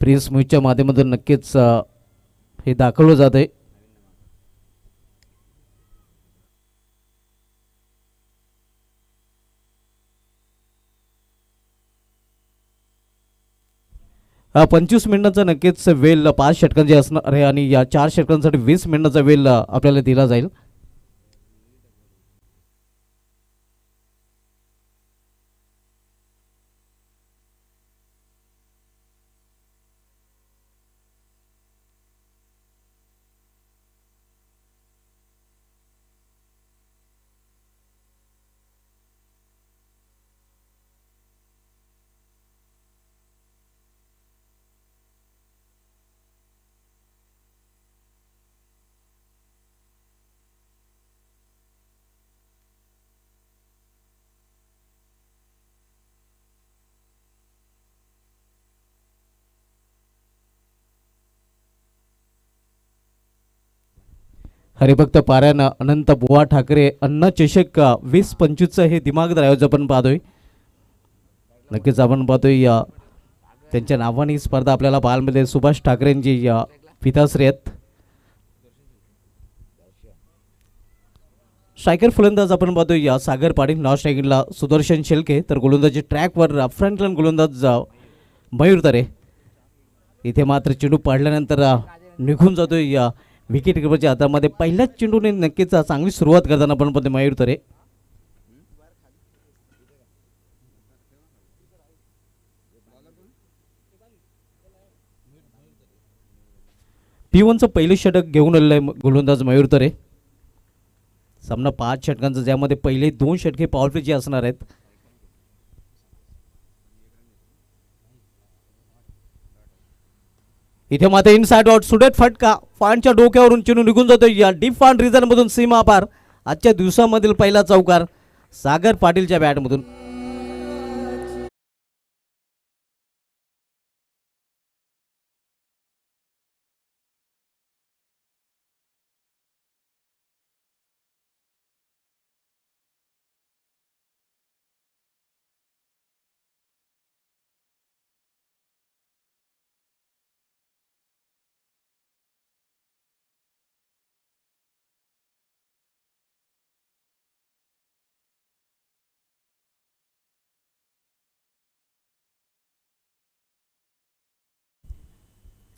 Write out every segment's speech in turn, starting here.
Prince म्यूजच्या माध्यमातून नक्कीच हे दाखवलं जात आहे. हा 25 मिनिटांचा नक्कीच वेळ 5 षटकांचे असणार आहे आणि या 4 षटकांसाठी 20 मिनिटाचा वेळ आपल्याला दिला जाईल. हरिभक्त पारायण अनंत बुवा ठाकरे अन्न चषक 20-25चं हे दिमागदार आयोजन आपण पाहतोय. नक्कीच आपण पाहतोय त्यांच्या नावाने ही स्पर्धा आपल्याला पाहायला मिळते. सुभाष ठाकरेंची पिताश्री आहेत. स्ट्रायकर फलंदाज आपण पाहतोय सागर पाटील, नॉन स्ट्रायकिंगला सुदर्शन शेलके, तर गोलंदाजी ट्रॅकवर फ्रंटलाईन गोलंदाज मयूर तरे. इथे मात्र चेंडू पाडल्यानंतर निघून जातोय विकेट किपरच्या हातामध्ये. पहिल्याच चेंडूने नक्कीच चांगली सुरुवात करताना आपण पाहतोय मयूर तरे. P1चं पहिलं षटक घेऊन आलेलं आहे गोलंदाज मयूर तरे. सामना 5 षटकांचा, ज्यामध्ये पहिले 2 षटके पॉवर प्लेचे असणार आहेत. इथे मात्र इनसाइड आउट, सुडेट फटका, फांडच्या डोक्यावरून चेंडू निघून जातोय या डीप फांड रिझन मधून सीमा पार. आजच्या दिवसामधील पहिला चौकार सागर पाटीलच्या बॅटमधून.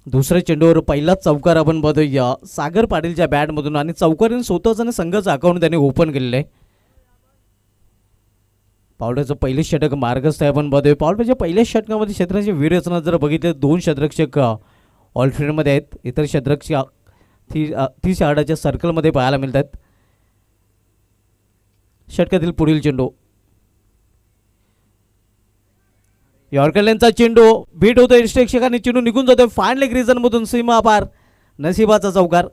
दुसऱ्या चेंडूवर पहिलाच चौकार आपण पाहतोय सागर पाटीलच्या बॅटमधून आणि चौकारीने स्वतःच संघाचं अकाउंट त्यांनी ओपन केलेलं आहे. पावड्याचं पहिलं षटक मार्गस्थ आहे आपण पाहतोय. पावड्याच्या पहिल्या षटकामध्ये क्षेत्राची वीर रचना जर बघितले 2 क्षेत्ररक्षक ऑलफिल्डमध्ये आहेत. इतर क्षेत्ररक्षक 30 यार्डाच्या सर्कलमध्ये पाहायला मिळतात. षटकातील पुढील चेंडू, यॉर्करलॅनचा चेंडू बीट होतो इष्टेक्षकांनी, चेंडू निघून जातोय फाईन लेग रिजन मधून सीमा पार. नशिबाचा चौकार.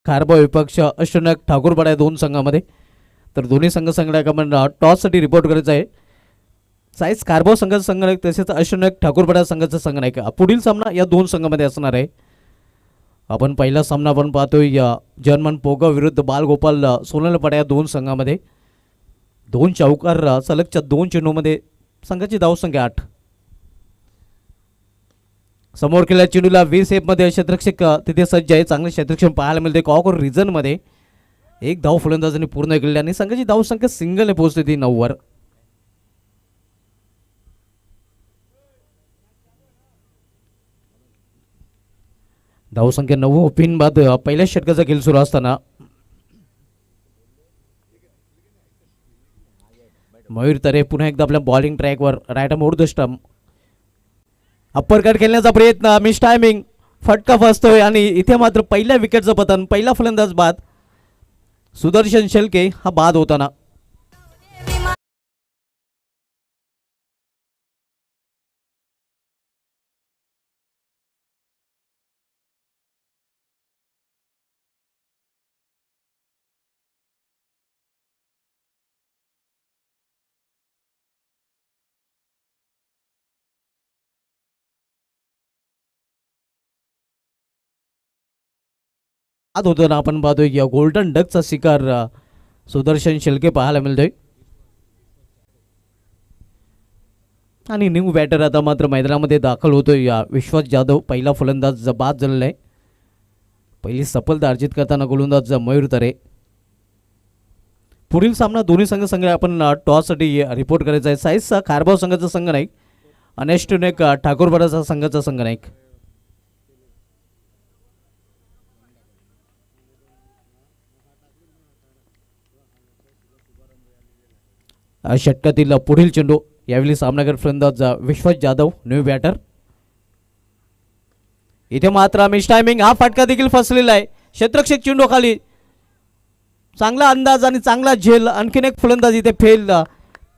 खारबा विपक्ष अष्टनायक ठाकूरपाडा या 2 संघामध्ये, तर दोन्ही संघासाठी टॉससाठी रिपोर्ट करायचं आहे. साईज कारभाव संघाचा संघनायक तसेच अष्टनायक ठाकूरपाडा संघाचा संघनायक. पुढील सामना या 2 संघामध्ये असणार आहे. आपण पहिला सामना आपण पाहतोय जर्मन पोगाव विरुद्ध बालगोपाल सोनलपाडा या 2 संघामध्ये. 2 चौकार सलगच्या 2 चेंडूमध्ये संघाची धावसंख्या 8. समोर केलेल्या चेंडूला 20 मध्ये क्षेत्ररक्षक तिथे सज्ज आहे. चांगले क्षेत्ररक्षण पाहायला मिळते. कॉकर रिजन मध्ये 1 धाव फलंदाजांनी पूर्ण केली आणि संघाची धावसंख्या सिंगलने पोहोचते ती 9 वर. धावसंख्या 9 पिन बाद पहिल्या षटकाचा खेळ सुरू असताना मयूर तरे पुन्हा एकदा आपल्या बॉलिंग ट्रॅकवर right mode the stump. Upper cut खेळण्याचा प्रयत्न, मिस टायमिंग, फटका फसतोय आणि इथे मात्र पहिल्या विकेटचं पतन. पहिला फलंदाज बाद सुदर्शन शेलके हा बाद होताना. आज होतो ना आपण पाहतोय की गोल्डन डकचा शिकार सुदर्शन शेळके पाहायला मिळतोय. आणि न्यू बॅटर आता मात्र मैदानामध्ये दाखल होतोय विश्वास जाधव. पहिला फलंदाज बाद झालेला आहे. पहिली सफलता अर्जित करताना गोलंदाज मयूर तरे. पुढील सामना दोन्ही संघ आपण टॉससाठी रिपोर्ट करायचा आहे. साईजचा खारबाव संघाचा संघ नाईक आणि अष्टनायक ठाकूरपाडाचा संघाचा संघ नाईक. षटकातील पुढील चेंडू यावेळी सामनागर फलंदाज विश्वास जाधव न्यू बॅटर. इथे मात्र मिस टायमिंग हा फटका देखील फसलेला आहे. क्षेत्ररक्षक चेंडू खाली. चांगला अंदाज आणि चांगला झेल. आणखीन एक फलंदाज इथे फेल.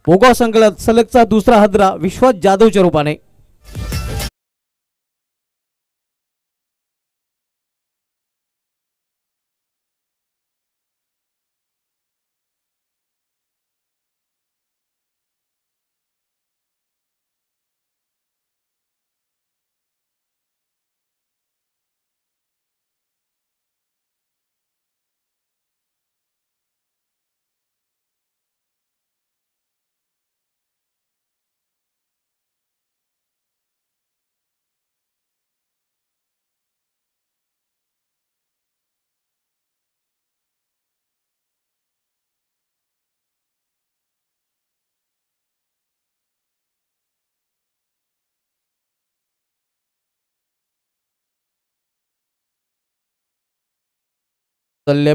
पोगो संघाला सलगचा दुसरा हादरा विश्वास जाधवच्या रूपाने.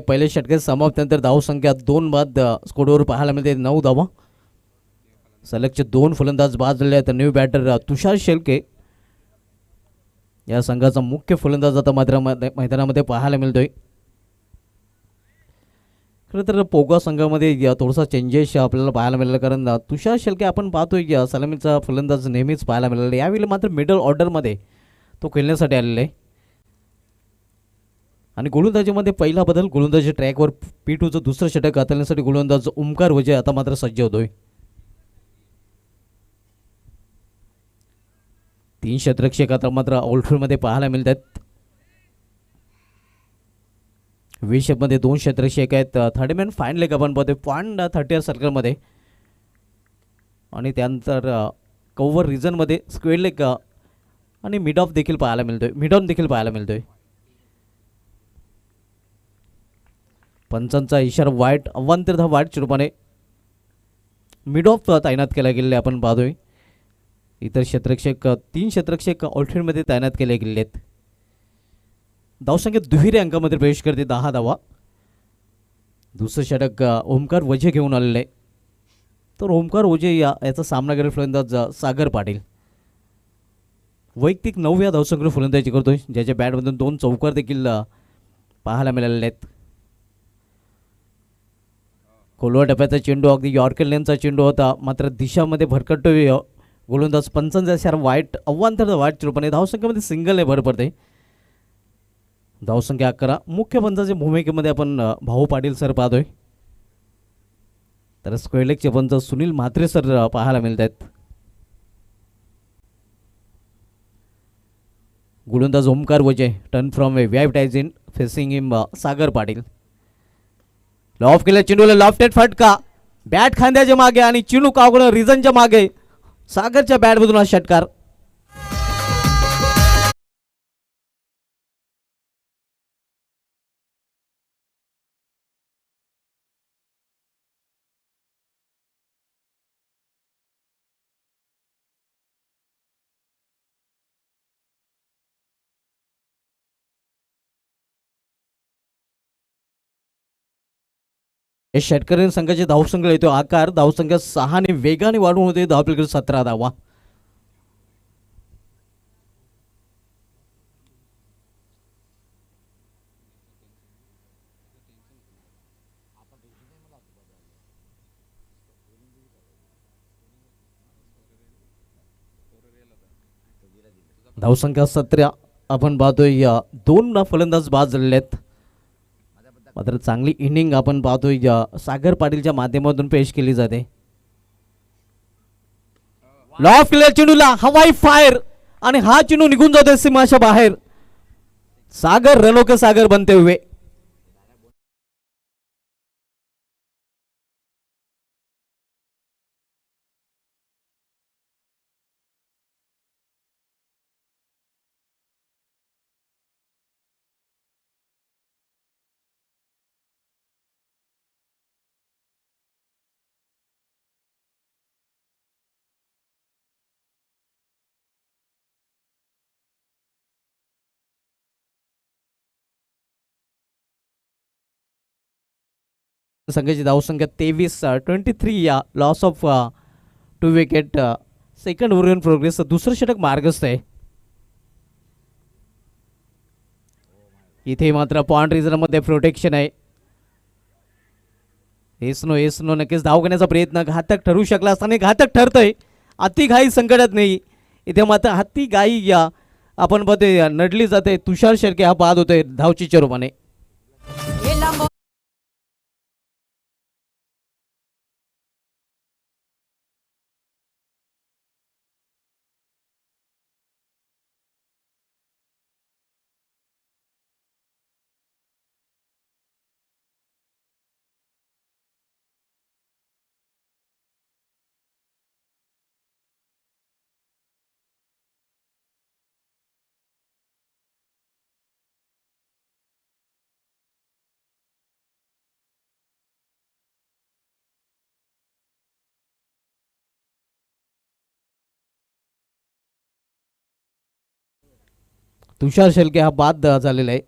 पहिले षटके समाप्तीनंतर धावसंख्या 2 बाद स्कोरवर पाहायला मिळते. 9 धावा. सलगचे 2 फलंदाज बाद झाले आहेत. न्यू बॅटर तुषार शेळके या संघाचा मुख्य फलंदाज आता मात्र मैदानामध्ये पाहायला मिळतोय. खरं तर पोगा संघामध्ये थोडासा चेंजेस आपल्याला पाहायला मिळाला. कारण तुषार शेळके आपण पाहतोय की सलामीचा फलंदाज नेहमीच पाहायला मिळाला. यावेळी मात्र मिडल ऑर्डरमध्ये तो खेळण्यासाठी आलेला आहे. आणि गोलंदाजीमध्ये पहिला बदल. गोलंदाजी ट्रॅकवर P2चं दुसरं षटक हाताळण्यासाठी गोलंदाज ओमकार वजे आता मात्र सज्ज होतोय. 3 क्षेत्ररक्षक आता मात्र आउटफील्डमध्ये पाहायला मिळतात. विशेपमध्ये 2 क्षेत्ररक्षक आहेत. थर्ड मॅन फाईन लेग आपण पाहतोय पॉइंट 30 सर्कलमध्ये. आणि त्यानंतर कव्हर रिजनमध्ये स्क्वेअर लेग आणि मिड ऑफ देखील पाहायला मिळतोय. मिड ऑन देखील पाहायला मिळतोय. पंचांचा इशारा वाईट. अवांतर वाईटच्या रूपाने मिड ऑफ तैनात केला गेलेले आपण पाहतोय. इतर क्षेत्ररक्षक 3 क्षेत्ररक्षक आउटफील्डमध्ये तैनात केले गेले आहेत. धावसंख्या दुहेरी अंकामध्ये प्रवेश करते. 10 धावा. दुसरं षटक ओमकार वजे घेऊन आलेलं आहे. तर ओमकार वजे याचा सामना करेल फलंदाज सागर पाटील. वैयक्तिक 9व्या धावसंख्येवर फलंदाजी करतोय. ज्याच्या बॅटमधून 2 चौकार देखील पाहायला मिळालेले आहेत. खोलवा टप्प्याचा चेंडू अगदी यॉर्कर लेनचा चेंडू होता. मात्र दिशामध्ये भरकटतोय गोलंदाज. पंचांचा इशारा वाईट. अव्वांतर वाईटच्या रूपाने धावसंख्येमध्ये सिंगलने भर पडते. धावसंख्या 11. मुख्य पंचाच्या भूमिकेमध्ये आपण भाऊ पाटील सर पाहतोय. तर स्क्वेअर लेगचे पंच सुनील म्हात्रे सर पाहायला मिळत आहेत. गोलंदाज ओमकार वजे टर्न फ्रॉम ए वाईट ties in facing him Sagar Patil. Loaf केल्या चेंडूला लॉफ्टेड फटका. बॅट खांद्याच्या मागे आणि चेंडू कावगण रिझनच्या मागे. सागरच्या बॅटमधून हा षटकार. षटकरी संघाची धावसंख्या येतो आकार. धावसंख्या 6 ने वेगाने वाढून होते. धावपलीकडे 17 धावा. धावसंख्या 17. आपण पाहतोय 2 फलंदाज बाद झालेले आहेत. मात्र चांगली इनिंग आपण पाहतोय सागर पाटीलच्या माध्यमातून पेश केली जाते. लॉफ केलेल्या चेंडूला हवाई फायर आणि हा चेंडू निघून जातोय सीमाच्या बाहेर. सागर रणोके सागर बनते हुए. संघाची धावसंख्या 23, 23 या loss of 2 wicket. Second over in progress. दुसरं षटक मार्गस्थ आहे. इथे मात्र पॉइंट रिझनमध्ये प्रोटेक्शन आहे. एसनो नक्कीच धाव घेण्याचा प्रयत्न घातक ठरू शकला असताना घातक ठरतंय. अति घाई संकटात नाही. इथे मात्र अति घाई या आपण बघते नडली जाते. तुषार शेळके हा बाद होतोय धावचीच्या रूपाने. तुषार शेळके हा बाद झालेला आहे.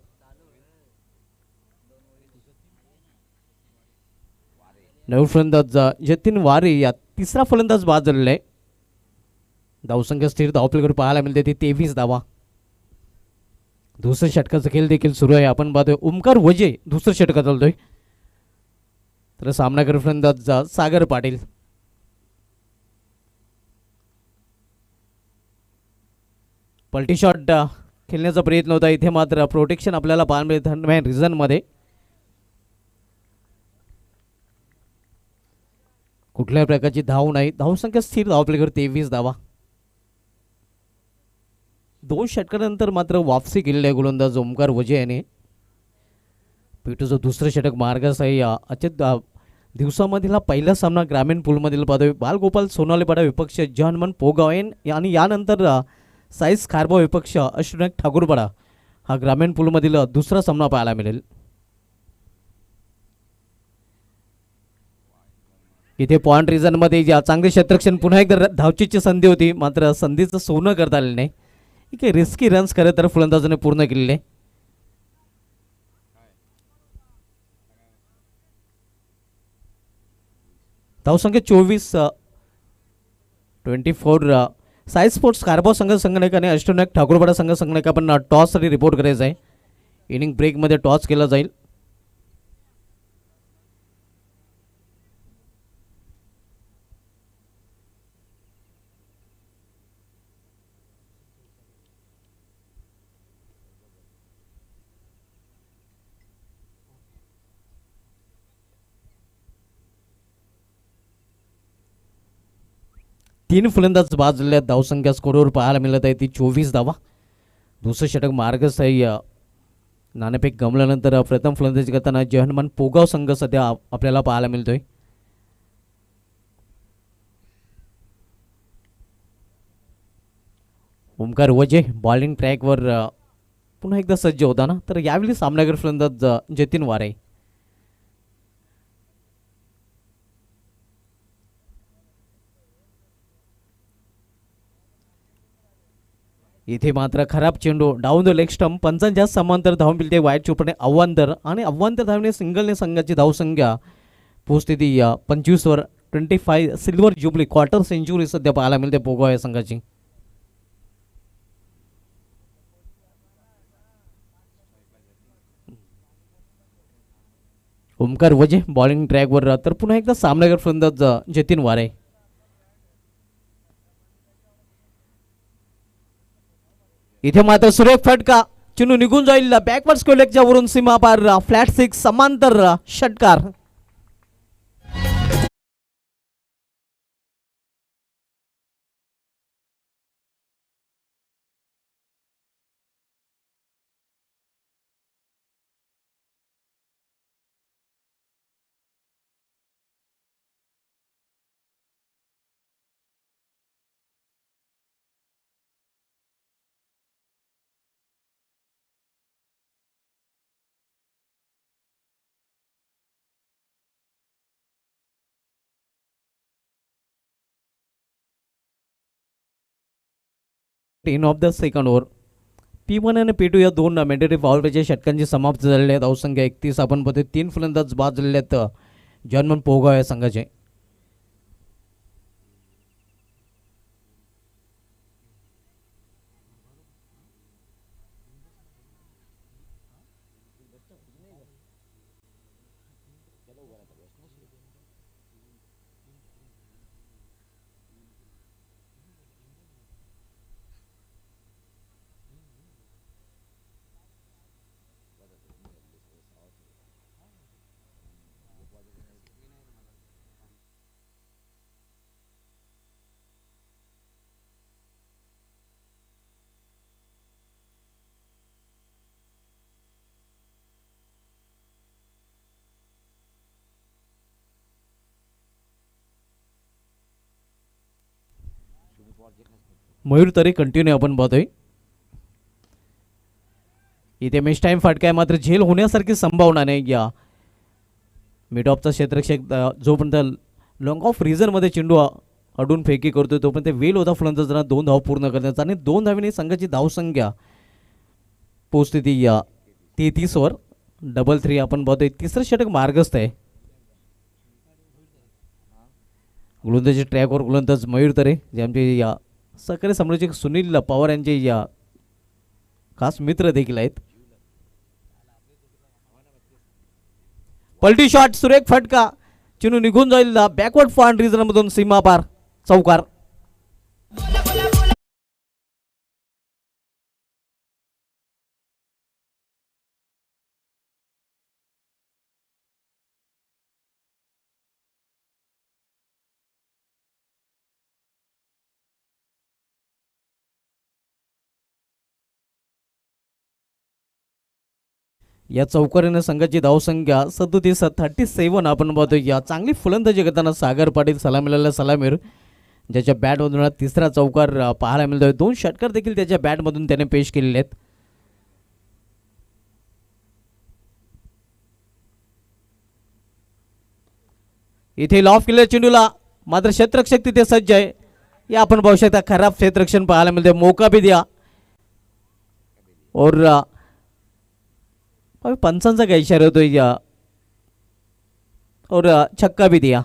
नऊ फलंदाज जतीन वारे या तिसरा फलंदाज बाद झालेला आहे. धावसंख्या स्थिर धावपलीकडे पाहायला मिळते ती 23 धावा. दुसऱ्या षटकाचा खेळ देखील सुरू आहे. आपण पाहतोय ओमकार वजे दुसरं षटक चालतोय. तर सामनाकर फलंदाज सागर पाटील. पलटी शॉट खेळण्याचा प्रयत्न होता. इथे मात्र प्रोटेक्शन आपल्याला पाहायला मिळते थंडमॅन रिझनमध्ये. कुठल्याही प्रकारची धाव नाही. धावसंख्या स्थिर धावपलीकडे 23 धावा. 2 षटकानंतर मात्र वापसी केलेली आहे गोलंदाज ओमकार वजे याने. पिटूचं दुसरं षटक मार्गस आहे. आजच्या दिवसामधील पहिला सामना ग्रामीण पूलमधील पाहतोय. बालगोपाल सोनालीपाडा विपक्ष जहनमन पोगावेन आणि यानंतर साईस खारबा विपक्ष अश्विनाथ ठाकूरपाडा हा ग्रामीण पूलमधील दुसरा सामना पाहायला मिळेल. इथे पॉइंट रिझनमध्ये चांगले क्षेत्ररक्षण पुन्हा एकदा धावचीची संधी होती मात्र संधीचं सोनं करता आलेलं नाही. काही रिस्की रन्स खरं तर फलंदाजाने पूर्ण केलेले. धावसंख्या 24, 24. साई स्पोर्ट्स कारभार संघ संगणक आणि अष्टनायक ठाकूरपाडा संघ संगणक आपण टॉससाठी रिपोर्ट करायचा आहे. इनिंग ब्रेकमध्ये टॉस केला जाईल. तीन फलंदाज बाद झाले. धावसंख्या स्कोरवर पाहायला मिळत आहे ती 24 धावा. दुसरं षटक मार्गस्थ आहे. नाणेफेक गमल्यानंतर प्रथम फलंदाजी करताना जहनमान पोगाव संघ सध्या आपल्याला पाहायला मिळतोय. ओमकार वजे बॉलिंग ट्रॅकवर पुन्हा एकदा सज्ज होता ना. तर यावेळी सामनागर फलंदाज जतीन वारे. इथे मात्र खराब चेंडू डाऊन द लेग स्टंप. पंचांच्या समांतर धावून मिळते वाईट चुपणे अव्वांतर आणि अव्वांतर धावणे सिंगलने संघाची धावसंख्या पोहोचते ती 25वर. 25 सिल्वर जुबली क्वार्टर सेंचुरी सध्या पाहायला मिळते पोगाव या संघाची. ओमकार वजे बॉलिंग ट्रॅकवर. तर पुन्हा एकदा सामनागर फलंदाज जतीन वारे. इथे मात्र सुरेख फटका. चेंडू निघून जाईल बॅकवर्ड स्क्वेअरच्या वरून सीमा पार. फ्लॅट 6 समांतर षटकार. In of the second over. P1 आणि P2 या दोन मॅन्डेटरी पॉवर प्लेच्या षटकांची समाप्त झालेल्या आहेत. धावसंख्या 31. आपण बघतोय 3 फलंदाज बाद झालेले आहेत. जॉनमन पोगाव या संघाचे. मयूर तरी कंटिन्यू आपण पाहतोय. इथे मिस टाइम फटका आहे, मात्र झेल होण्यासारखी संभावना नाही. या मिड ऑफचा क्षेत्ररक्षक जोपर्यंत लॉंग ऑफ रिझनमध्ये चेंडू अडून फेकी करतोय तोपर्यंत वेल होता फलंदाजांना 2 धाव पूर्ण करण्याचा आणि 2 धावीने संघाची धावसंख्या पोहोचते ती या 33वर. 3-3 आपण पाहतोय. तिसरं षटक मार्गस्थ आहे. गोलंदाजी ट्रॅकवर गोलंदाज मयूर तरे जे आमचे या सहकारी समालोचक सुनील पवार यांचे या खास मित्र देखील आहेत. पलटी शॉट, सुरेख फटका, चेंडू निघून जाईल बॅकवर्ड फॉर्न रिझनमधून सीमापार चौकार. या चौकारीने संघाची धावसंख्या 37 आपण पाहतो. या चांगली फलंदाजी करताना सागर पाटील सलामीला सलामीर ज्याच्या बॅटमधून तिसरा चौकार पाहायला मिळतोय. 2 षटकार देखील त्याच्या बॅटमधून त्याने पेश केलेले आहेत. इथे लॉफ केलेल्या चेंडूला मात्र क्षेत्ररक्षक तिथे सज्ज आहे. या आपण पाहू शकता खराब क्षेत्ररक्षण पाहायला मिळते. मौका भी दिया और पंचांचा काय इशारा होतोय या और छक्का भी दिया.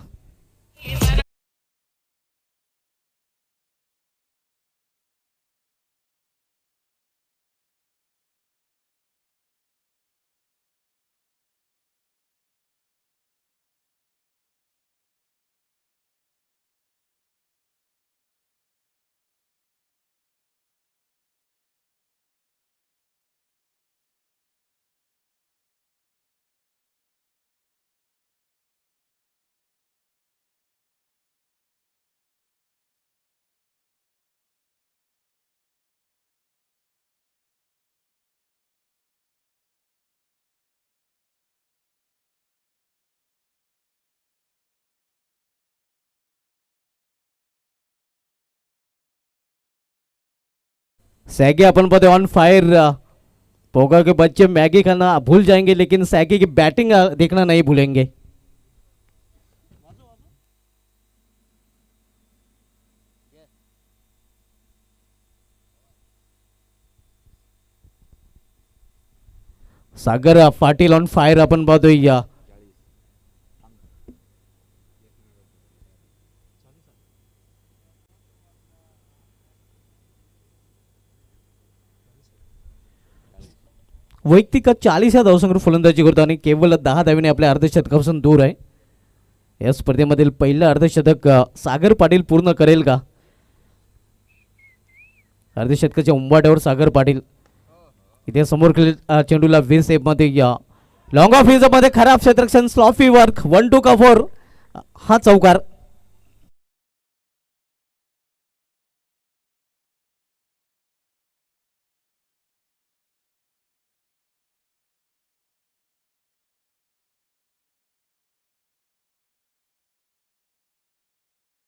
सैगी अपन पाते ऑन फायर. पोगा के बच्चे मैगी खाना भूल जाएंगे लेकिन सैगी की बैटिंग देखना नहीं भूलेंगे. सागर पाटील ऑन फायर अपन पाहतोय. या वैयक्तिक 40 या धावसंख्येवर फलंदाजी करतो आणि केवळ 10 धावीने आपल्या अर्धशतकापासून दूर आहे. या स्पर्धेमधील पहिलं अर्धशतक सागर पाटील पूर्ण करेल का? अर्धशतकाच्या उंबाट्यावर सागर पाटील. इथे समोर चेंडूला वी सेप मध्ये या लॉंग ऑफ रिझर्व मध्ये खराब क्षेत्ररक्षण स्लॉफी वर्क 1-2 का 4 हा चौकार.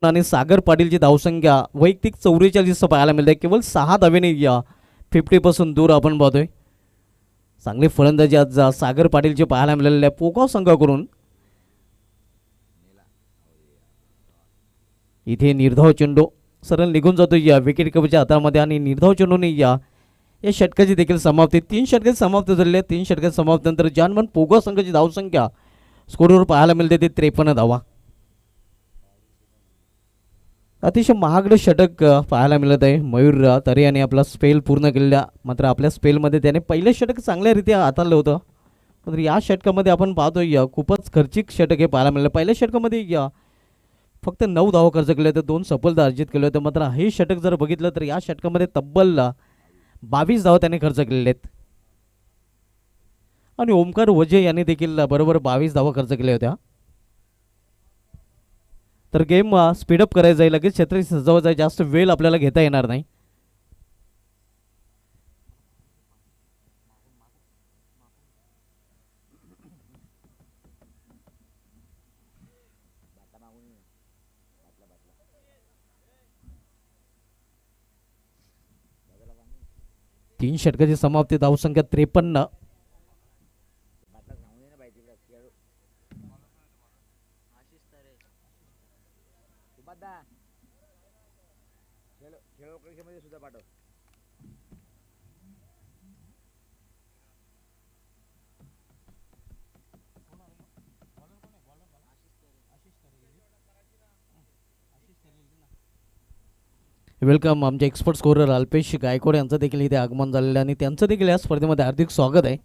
आणि सागर पाटीलची धावसंख्या वैयक्तिक 44 पाहायला मिळते. केवळ 6 धावेने या 50 पासून दूर आपण पाहतोय. चांगली फलंदाजी आज सागर पाटीलची पाहायला मिळालेल्या पोगाव संघाकडून. इथे निर्धाव चेंडू सरळ निघून जातो या विकेट कपच्या हातामध्ये आणि निर्धाव चेंडूने या षटकाची देखील समाप्ती. 3 षटके समाप्त झालेले. 3 षटके समाप्तीनंतर जानमन पोगाव संघाची धावसंख्या स्कोरवर पाहायला मिळते ते 53 धावा. अतिशय महागडे षटक पाहायला मिळत आहे मयूर तरे यांनी आपला स्पेल पूर्ण केलेला. मात्र आपल्या स्पेलमध्ये त्याने पहिले षटक चांगल्यारीत्या हाताळलं होतं. मात्र या षटकामध्ये आपण पाहतोय खूपच खर्चिक षटक हे पाहायला मिळालं. पहिल्या षटकामध्ये फक्त 9 धावा खर्च केले होते, 2 सफलता अर्जित केले होते. मात्र हे षटक जर बघितलं तर या षटकामध्ये तब्बल 22 धावा त्याने खर्च केलेले आहेत. आणि ओमकार वजे यांनी देखील बरोबर 22 धावा खर्च केल्या होत्या. तर गेम स्पीडअप करायचं आहे, लगेच क्षेत्र सजवायचं आहे, जास्त वेळ आपल्याला घेता येणार नाही. तीन षटकाची समाप्ती, धावसंख्या 53. वेलकम आमचे एक्सपर्ट स्कोरर अल्पेश गायकवाड यांचं देखील इथे आगमन झालेलं आहे आणि त्यांचं देखील या स्पर्धेमध्ये हार्दिक स्वागत आहे.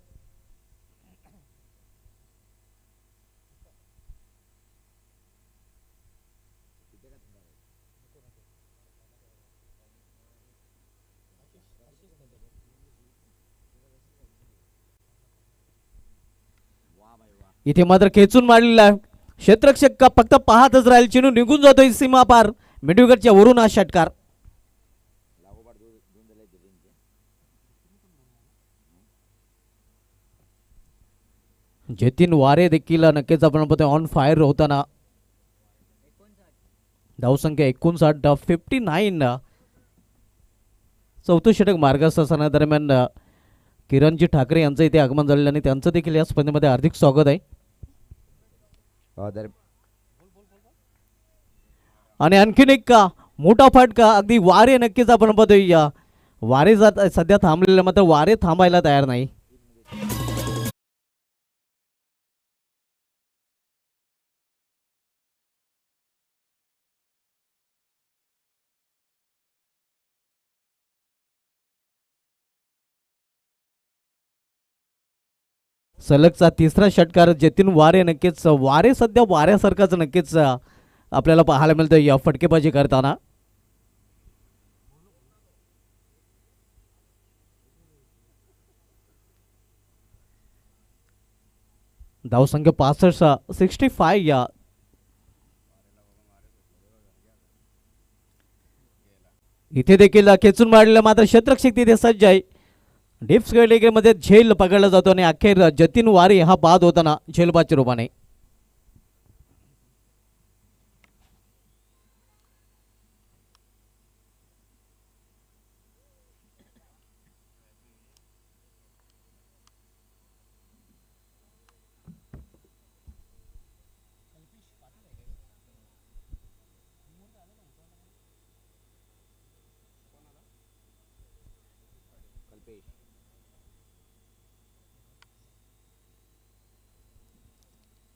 इथे मात्र खेचून मारलेला आहे क्षेत्ररक्षक, का फक्त पाहतच राहील. चिनू निघून जातोय सीमा पार. मिडविकेटच्या वरून हा षटकार. जतीन वारे देखील नक्कीच आपण पाहतोय ऑन फायर होताना. धावसंख्या 59, 59. चौथं षटक मार्गस्थ असताना दरम्यान किरणजी ठाकरे यांचं इथे आगमन झालेलं आणि त्यांचं देखील या स्पर्धेमध्ये हार्दिक स्वागत आहे. आणि आणखीन एक मोठा फटका, अगदी वारे नक्कीच आपण पाहतोय वारे जात सध्या थांबलेलं, मात्र वारे थांबायला तयार नाही. सलगचा तिसरा षटकार जतीन वारे, नक्कीच वारे सध्या वाऱ्यासारखाच नक्कीच आपल्याला पाहायला मिळतं या फटकेबाजी करताना. धावसंख्या 65, 65. इथे देखील खेचून मारलेला, मात्र क्षेत्ररक्षक तिथे सज्ज आहे. डीप स्क्वेअर मध्ये झेल पकडला जातो आणि अखेर जतीन वारे हा बाद होताना झेलबादच्या रूपाने.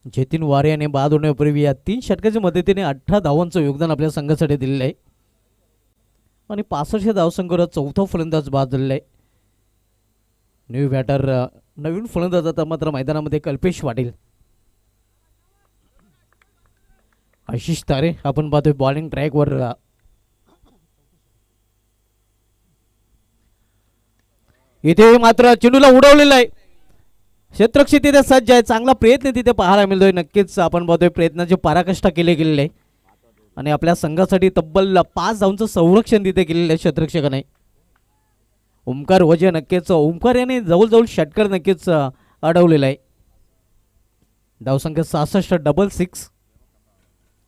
जतीन वारे याने बाद होण्यापूर्वी या 3 षटकाच्या मदतीने 18 धावांचं योगदान आपल्या संघासाठी दिलेलं आहे आणि 65 धावसंख्येवर चौथा फलंदाज बाद झालेला आहे. न्यू बॅटर नवीन फलंदाज आता मात्र मैदानामध्ये कल्पेश पाटील. आशिष तारे आपण पाहतोय बॉलिंग ट्रॅकवर. इथे मात्र चेंडूला उडवलेला आहे. क्षेत्ररक्षक तिथे सज्ज आहे, चांगला प्रयत्न तिथे पाहायला मिळतोय. नक्कीच आपण पाहतोय प्रयत्नाची पराकाष्ठा केली गेलेली आहे आणि आपल्या संघासाठी तब्बल 5 धावांचं संरक्षण तिथे केलेलं आहे क्षेत्ररक्षकाने. ओमकार वजे, नक्कीच ओमकार याने जवळजवळ षटकार नक्कीच अडवलेला आहे. धावसंख्या 66, 66.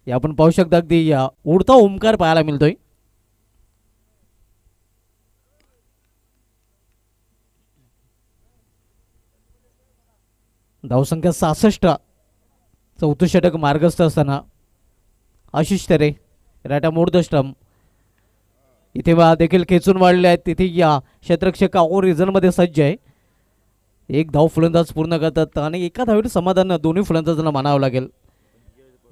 या आपण पाहू शकता अगदी उडता ओमकार पाहायला मिळतोय. धावसंख्या 66. चौथं षटक मार्गस्थ असताना आशिष तरे राटा मोड द स्टंप. इथे देखील खेचून वाढले आहेत. तिथे या क्षेत्ररक्षक रिझनमध्ये सज्ज आहे. एक धाव फलंदाज पूर्ण करतात आणि एका धावेवर समाधान दोन्ही फलंदाजांना मानावं लागेल.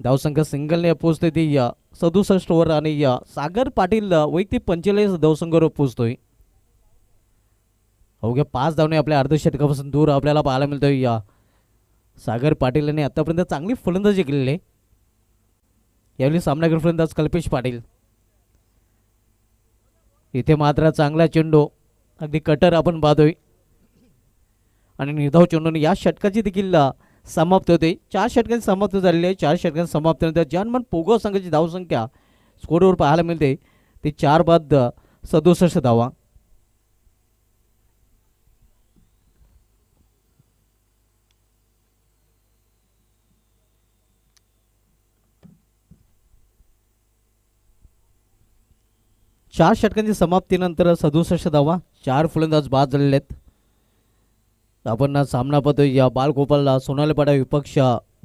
धावसंख्या सिंगलने पोहोचते ती या 67 वर आणि या सागर पाटील वैयक्तिक 45 धावसंख्येवर पोहोचतोय. अवघ्या 5 धावने आपल्या अर्धशतकापासून दूर आपल्याला पाहायला मिळतोय. या सागर पाटील यांनी आतापर्यंत चांगली फलंदाजी केलेली आहे. यावेळी सामनावीर फलंदाज कल्पेश पाटील. इथे मात्र चांगला चेंडू अगदी कटर आपण पाहतोय आणि निर्धाव चेंडूने या षटकाची देखील समाप्त होते. 4 षटकांची समाप्त झालेली आहे. 4 षटकांची समाप्तीनंतर जर्मन पोगो संघाची धावसंख्या स्कोरवर पाहायला मिळते ती 4 बाद 67 धावा. चार षटकांची समाप्तीनंतर 67 धावा. 4 फलंदाज बाद झालेले आहेत. आपण सामना पाहतोय या बालगोपाल सोनालीपाडा विपक्ष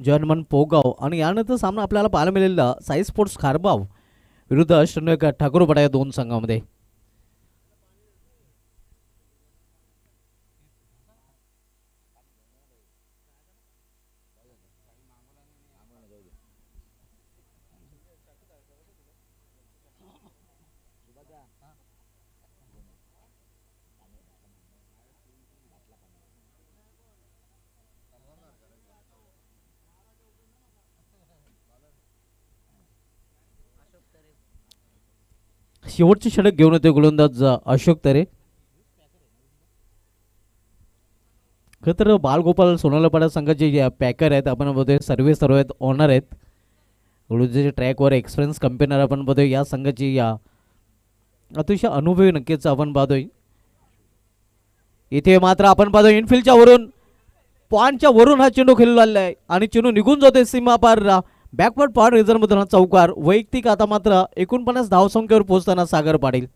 जर्मन पोगाव आणि यानंतर सामना आपल्याला पाहायला मिळेल साई स्पोर्ट्स खारबाव विरुद्ध अष्टनायक ठाकूरपाडा या दोन संघामध्ये. शेवटचे षटक घेऊन येते गोलंदाज अशोक तरे. खरं तर बालगोपाल सोनालीपाडा संघाचे जे पॅकर आहेत आपण बघतोय सर्व आहेत ऑनर आहेत. गोलंदाजीच्या ट्रॅकवर एक्सपिरियन्स कंपेनर आपण बघतोय. या संघाची या अतिशय अनुभवी नक्कीच आपण पाहतोय. इथे मात्र आपण पाहतोय इनफिल्डच्या वरून पॉइंटच्या वरून हा चेंडू खेळला आहे आणि चेंडू निघून जातोय सीमा पार. बॅकवर्ड पॉइंट रिझर्व मधून हा चौकार. वैयक्तिक आता मात्र 49 धावसंख्येवर पोहोचताना सागर पाटील.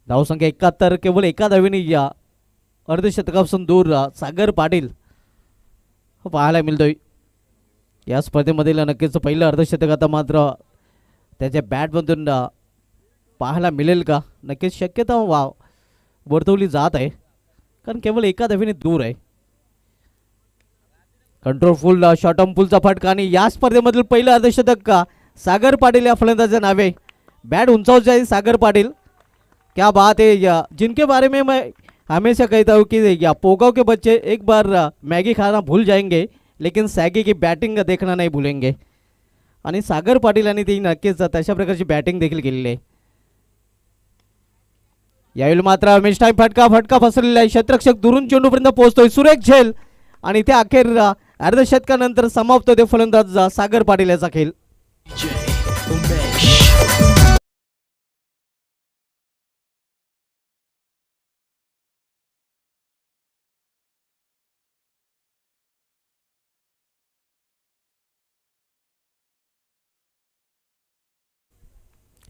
धावसंख्या 71 केवळ एका धावेने या अर्धशतकापासून दूर सागर पाटील पाहायला मिळतोय. या स्पर्धेमधील नक्कीच पहिलं अर्धशतक आता मात्र त्याच्या बॅटमधून पाहायला मिळेल का नक्कीच शक्यता वर्तवली जात आहे कारण केवळ एका धावेने दूर आहे. कंट्रोल फुल शॉर्ट ऑन फुलचा फटका आणि या स्पर्धेमधील पहिलं अर्धशतक का सागर पाटील या फलंदाजाच्या नावे. बैट उंचावर जाए सागर पाटिल, क्या बात है। जिनके बारे में मैं हमेशा कहता हूँ कि या पोगाव के बच्चे एक बार मैगी खाना भूल जाएंगे लेकिन सॅगी की बॅटिंग देखना नहीं भूलेंगे। आणि सागर पाटील यांनी ती नक्कीच तशा प्रकारची बॅटिंग देखील केलेली आहे। यावेळी मात्र मिस टाइम फटका फसलेला आहे। क्षेत्ररक्षक दुरून चेंडूपर्यंत पोहोचतोय सुरेख झेल आणि ते अखेर अर्धशतकानंतर समाप्त होते फलंदाज सागर पाटील याचा खेळ।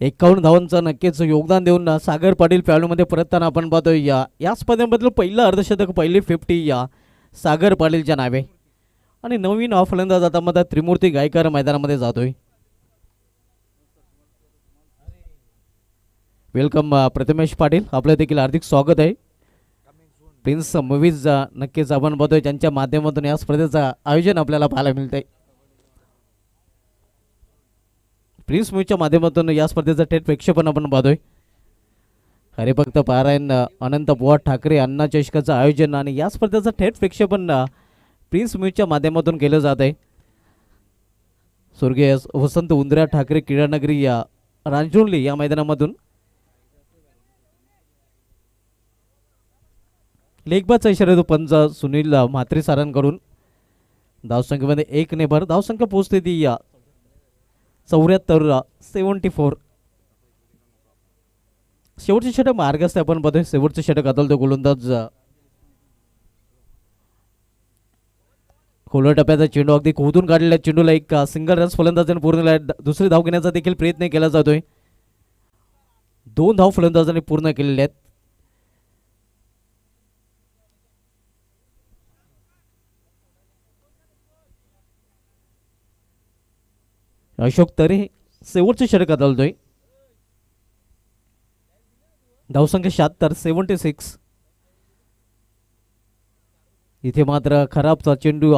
एकावन्न धावांचं नक्कीच योगदान देऊन सागर पाटील पॅलूमध्ये परतताना आपण पाहतोय या स्पर्धेमधलं पहिलं अर्धशतक पहिली 50 या सागर पाटीलच्या नावे। आणि नवीन फलंदाज आता मध्ये त्रिमूर्ती गायकर मैदानामध्ये जातोय। वेलकम प्रथमेश पाटील, आपलं देखील हार्दिक स्वागत आहे। प्रिन्स मूवीज नक्कीच आपण पाहतोय ज्यांच्या माध्यमातून या स्पर्धेचं आयोजन आपल्याला पाहायला मिळतंय। प्रिन्स मूवीच्या माध्यमातून या स्पर्धेचं थेट प्रक्षेपण आपण पाहतोय। हरिभक्त पारायण अनंत बुवा ठाकरे अण्णा चषकाचं आयोजन आणि या स्पर्धेचं थेट प्रक्षेपण प्रिन्स मूवीच्या माध्यमातून केलं जात आहे। स्वर्गीय वसंत उंदरा ठाकरे क्रीडानगरी या रांजणली या मैदानामधून लेगबाचा इशारा तो पंच सुनील म्हात्रे सरांकडून। धावसंख्येमध्ये 1 ने भर धावसंख्या पोहोचते ती 74 शेवटचे षटक मार्ग असते आपण बघतोय। शेवटचे षटक आदलतो गोलंदाज खोल टप्प्याचा चेंडू अगदी खोदून काढलेल्या चेंडूला एक सिंगल रन्स फलंदाजाने पूर्ण दुसरी धाव घेण्याचा देखील प्रयत्न केला जातोय। 2 धाव फलंदाजाने पूर्ण केलेल्या आहेत। अशोक तरे शेवटचे षटक आदलतोय। धावसंख्या 76 76 इथे मात्र खराबचा चेंडू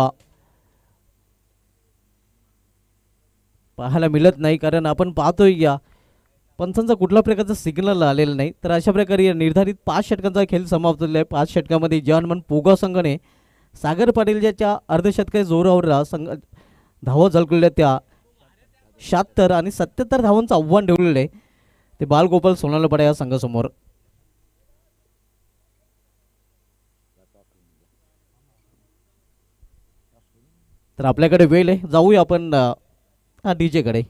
पाहायला मिळत नाही, कारण आपण पाहतोय या पंचांचा कुठला प्रकारचा सिग्नल आलेला नाही. तर अशा प्रकारे या निर्धारित 5 षटकांचा खेळ समाप्त झालेला आहे. 5 षटकामध्ये जवानमन पोगा संघाने सागर पाटील ज्याच्या अर्धशतकी जोरावर संघ धावा झळकलेल्या त्या 76 आणि 77 धावांचं आव्हान ठेवलेलं आहे ते बालगोपाल सोनालपाडा या संघासमोर. तर आपल्याकडे वेळ आहे, जाऊया आपण डीजे कडे.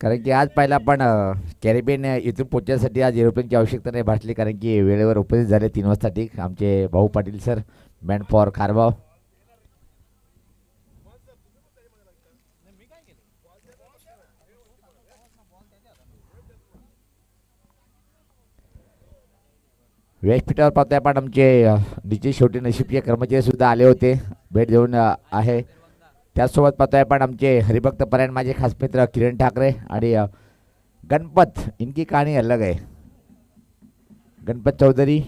कारण की आज पहिला आपण कॅरेबियन इथून पोहोचण्यासाठी आज एरोप्लेनची आवश्यकता नाही भासली, कारण की वेळेवर उपस्थित झाले 3 वाजता ठीक आमचे भाऊ पाटील सर, बँड फॉर खारबाव. व्यासपीठावर पाहतोय आपण आमचे डीजे शेवटी नशीबचे कर्मचारी सुद्धा आले होते, भेट देऊन आहे. त्याचसोबत पाहतोय आपण आमचे हरिभक्त परायण माझे खास मित्र किरण ठाकरे आणि गणपत, इनकी कहाणी अलग आहे. गणपत चौधरी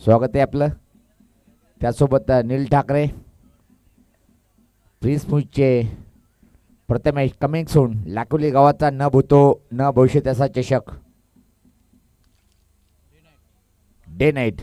स्वागत आहे आपलं. त्यासोबत नील ठाकरे, प्रिन्स मुजचे प्रथमेश कमिंग सून लाकुली गावाचा न भूतो न भविष्यत्याचा चषक डे नाईट.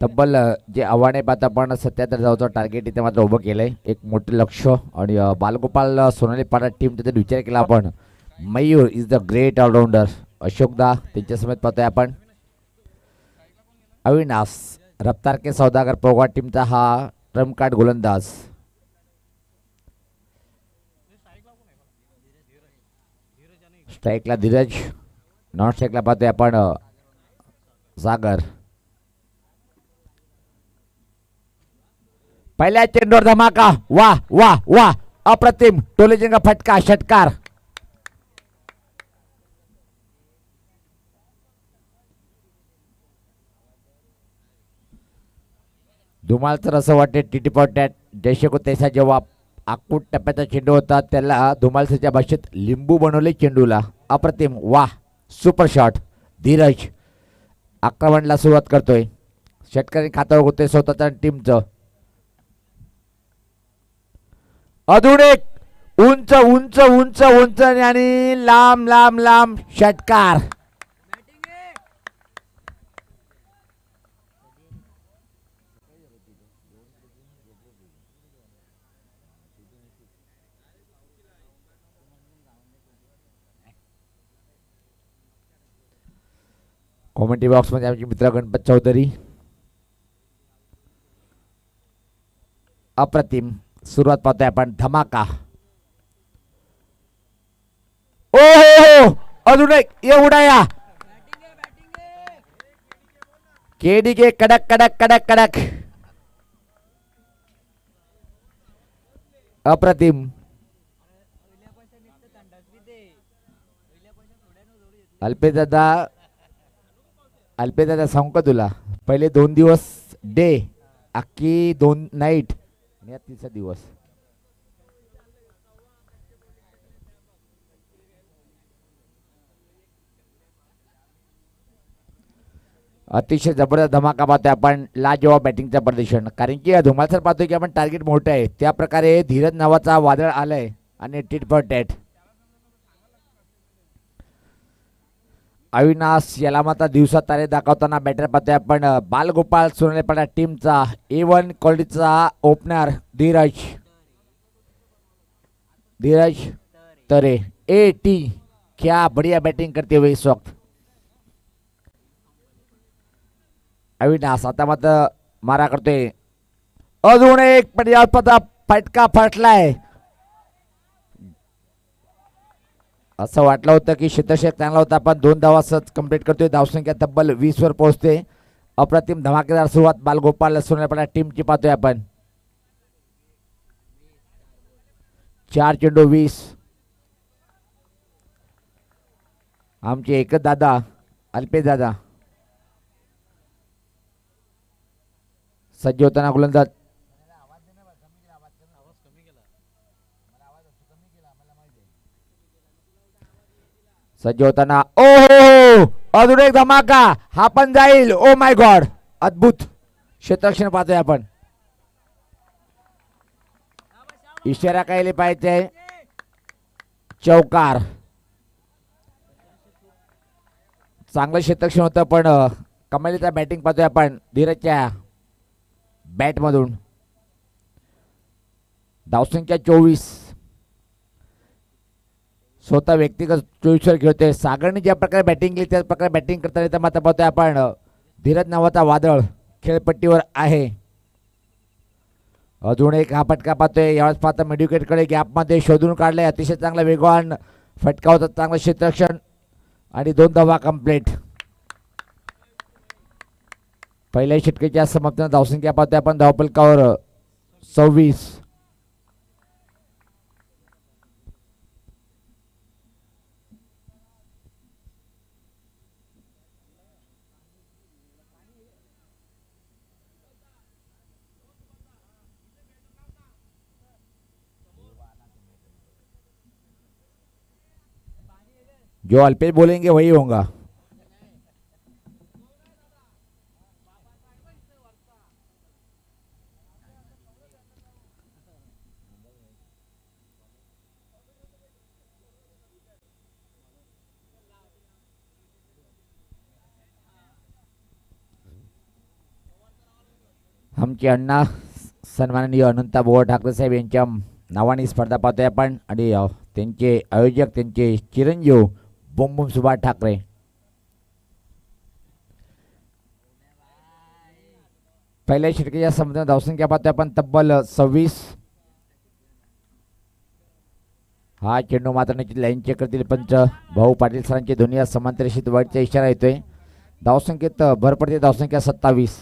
तब्बल जे आव्हाने पाहता आपण 77 धावचं टार्गेट इथे मात्र उभं केलंय. एक मोठे लक्ष आणि बालगोपाल सोनाली पाटा टीम त्याचा विचार केला आपण. Mayur is the great allrounder अशोकदा त्यांच्या समेत पाहतोय आपण. अविनाश रफ्तार के सौदागर पोगा टीमचा हा ट्रम्प कार्ड गोलंदाज. स्ट्राईकला धीरज, नॉन स्ट्राईकला पाहतोय आपण सागर. पहिल्या चेंडूवर धमाका, वा वा वा अप्रतिम टोलेजिंगा फटका षटकार. धुमाल तर असं वाटते टिटीपॉट्यात जयशेको तेसा जेव्हा आकूट टप्प्याचा चेंडू होता त्याला धुमालच्या भाषेत लिंबू बनवले चेंडूला. अप्रतिम, वा सुपर शॉट. धीरज आक्रमणाला सुरुवात करतोय. षटकारी खातं होते स्वतःच्या टीमचं. अजून एक उंच उंच उंच उंच आणि लांब लांब लांब षटकार. कॉमेंट्री बॉक्स मध्ये आमचे मित्र गणपत चौधरी. अप्रतिम सुरुवात पाहतोय आपण. धमाका. ओ हो अजून एक एवढा या केडी के कडक कडक कडक कडक. अप्रतिम. अल्पेदादा सांगू का तुला, पहिले 2 दिवस डे अख्खी 2 नाईट आणि 3रा दिवस. अतिशय जबरदस्त धमाका पाहतोय आपण. लाजवाब बॅटिंगचं प्रदर्शन. कारण की धुमाल पाहतोय की आपण टार्गेट मोठं आहे त्या प्रकारे धीरज नावाचा वादळ आलाय आणि टिट फॉर टॅट. अविनाश याला मात्र दिवसात तारे दाखवताना बॅटर पाहतोय आपण. बालगोपाल सोनालीपाडा टीमचा A1 क्वालिटीचा ओपनर धीरज तरे AT. क्या बढ़िया बैटिंग करते हुए इस वक्त. अविनाश आता मात्र मारा करतोय. अजून एक पर्याप्त फटका फटलाय. असं वाटलं होतं की क्षेत्रक्षक चांगला होता पण 2 धावा सहज कंप्लीट करतोय. धावसंख्या तब्बल 20 वर पोहोचते. अप्रतिम धमाकेदार सुरुवात बालगोपाल सोनालीपाडा टीमची पाहतोय आपण. 4 चेंडू 20. आमचे एकच दादा अल्पेश दादा सज्ज होताना गोलंदाज. सज्ज होताना ओ हो अजून एक धमाका. हा पण जाईल. ओ माय गॉड अद्भुत क्षेत्ररक्षण पाहतोय आपण. इशारा कायले पाहिजे. चौकार. चांगलं क्षेत्ररक्षण होतं पण कमालीचा बॅटिंग पाहतोय आपण धीरजच्या बॅट मधून. धावसंख्या 24. स्वतः व्यक्तिगत 24 वर खेळतोय. सागरने ज्या प्रकारे बॅटिंग केली त्याच प्रकारे बॅटिंग करता येतं मात्र पाहतोय आपण धीरज नावाचा वादळ खेळपट्टीवर आहे. अजून एक हा फटका पाहतोय. यावेळेस पाहता मेडिकेटकडे गॅपमध्ये शोधून काढले. अतिशय चांगला वेगवान फटका होता. चांगलं क्षेत्ररक्षण आणि 2 धावा कंप्लीट. पहिल्या षटकाच्या समाप्तीने धावसंख्या पाहतोय आपण धावफलकावर 26. जो अल्पेश बोलेंगे वही होगा. आमचे अण्णा सन्माननीय अनंतबुवा ठाकरे साहेब यांच्या नावाने स्पर्धा पाहतोय आपण आणि त्यांचे आयोजक त्यांचे चिरंजीव बुम बुम सुभाष ठाकरे. पहिल्या षटकाच्या संबंधात धावसंख्या पाहतोय आपण तब्बल 26. हा चेंडू मात्र निश्चित लाईन चेक करतील पंच भाऊ पाटील सरांचे दोन्ही समांतर रेषेत वाईटचा इशारा येतोय. धावसंख्येत भर पडते. धावसंख्या 27.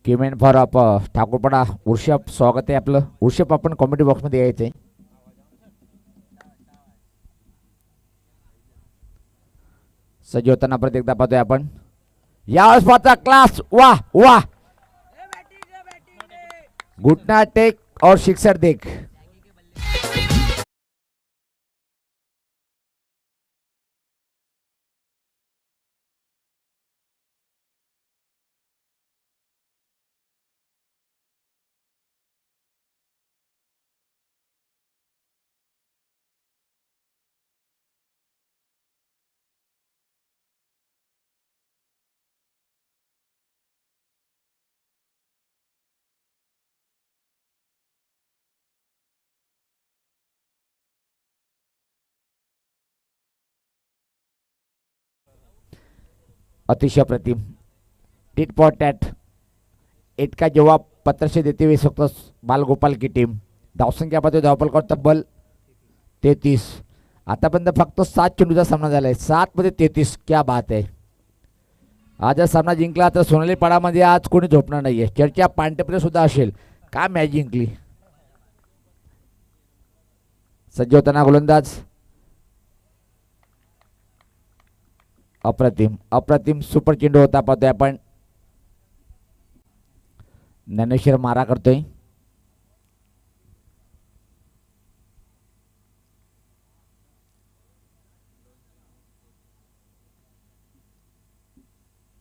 किमेन फॉर अप ठाकूरपडा उर्षप स्वागत आहे आपलं. उर्षप आपण कॉमेडी बॉक्समध्ये यायचंय. सज्ज होताना परत एकदा पाहतोय आपण. यावेळेस पाहता क्लास. वाह वाह. घुटना टेक और सिक्सर देख. अतिशय प्रतिम. Tit for tat. एट का जवाब पत्र से देते हुए फक्त बालगोपाल की टीम. धावसंख्या पाहतोय धावपलकर तब्बल 33. आतापर्यंत फक्त 7 चेंडूचा सामना झालाय. 7 मध्ये 33. क्या बात आहे. आज हा सामना जिंकला तर सोनाली पाडामध्ये आज कोणी झोपणार नाहीये. चर्चा पांटेपर्यंत सुद्धा असेल का मॅच जिंकली. सज्ज होताना गोलंदाज. अप्रतिम अप्रतिम सुपर चेंडू होता पाहतोय आपण. ज्ञानेश्वर मारा करतोय.